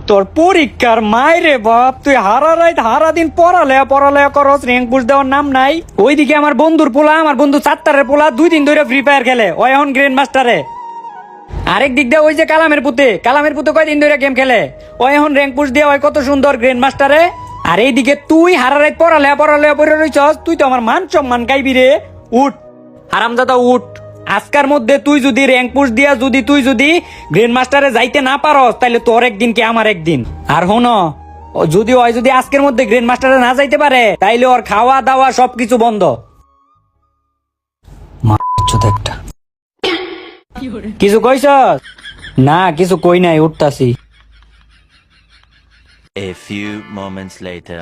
তোর পরীক্ষার মাইরে বাপ, তুই হারা রাত হারা দিন পড়ালেখা করস, র্যাঙ্ক পুশ দেওয়ার নাম নাই। ওইদিকে আমার বন্ধুর পোলা, আমার বন্ধু চাত্তারের পোলা 2 দিন ধরে ফ্রি ফায়ার খেলে, ও এখন গ্র্যান্ড মাস্টারে। আরেক দিক দিয়ে ওই যে কালামের পুতে কয়দিন ধরে গেম খেলে, ও এখন র্যাঙ্ক পুশ দিয়ে ওই কত সুন্দর গ্র্যান্ড মাস্টারে। আর এইদিকে তুই হারা রাত পড়ালেখা পড়ে রইছস, তুই তো আমার মান সম্মান গাইবি রে। উঠ হারামজাদা উঠ, আজকার মধ্যে তুই যদি র্যাঙ্ক পুশ দিয়া তুই যদি গ্র্যান্ড মাস্টারে যাইতে না পারস, তাহলে তোর একদিন কি আমার একদিন। আর হনো, যদি আজকের মধ্যে গ্র্যান্ড মাস্টারে না যাইতে পারে, তাইলে ওর খাওয়া দাওয়া সবকিছু বন্ধ। একটা কিছু কইছস? না কিছু কই নাই, উঠতাছি। A few moments later.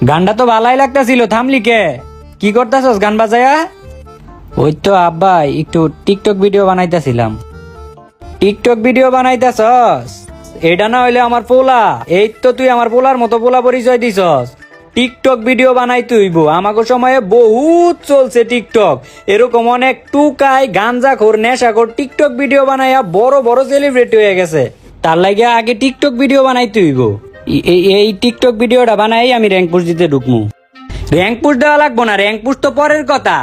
গানটা তো ভালাই লাগতাছিল, থামলি কে? কি করতাছস গান বাজায়া? ওই তো আব্বা একটু টিকটক ভিডিও বানাইতাছিলাম। টিকটক ভিডিও বানাইতাছস? এটা না হইলে আমার পোলা। এই তো তুই আমার পোলার মতো পোলা পরিচয় দিছস। টিকটক ভিডিও বানাই তুইব, আমাকে সময়ে বহুত চলছে টিকটক। এরকম অনেক টুকাই গাঞ্জাখোর নেশাখোর টিকটক ভিডিও বানাইয়া বড় বড় সেলিব্রিটি হয়ে গেছে। তার লাগে আগে টিকটক ভিডিও বানাই তুইব। এই টিকটক ভিডিওটা বানাই আমি র্যাঙ্ক পুশ দিতে ঢুকমু। র্যাঙ্ক পুশ দেওয়া লাগবো না, র্যাঙ্ক পুশ তো পরের কথা।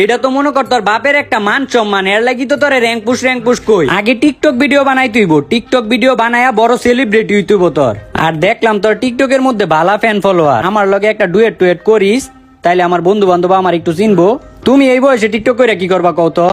এটা তো মনে কর তোর বাপের একটা মান সম্মান, এর লাগি তো তোর র্যাঙ্ক পুশ কই। আগে টিকটক ভিডিও বানাই তুইব, টিকটক ভিডিও বানায়া বড় সেলিব্রিটি হইতুব তোর। আর দেখলাম তোর টিকটকের মধ্যে ভালো ফ্যান ফলোয়ার, আমার লগে একটা ডুয়েট করিস, তাইলে আমার বন্ধু বান্ধব আমার একটু চিনবো। তুমি এই বয়সে টিকটক কইরা কি করবা কও তো?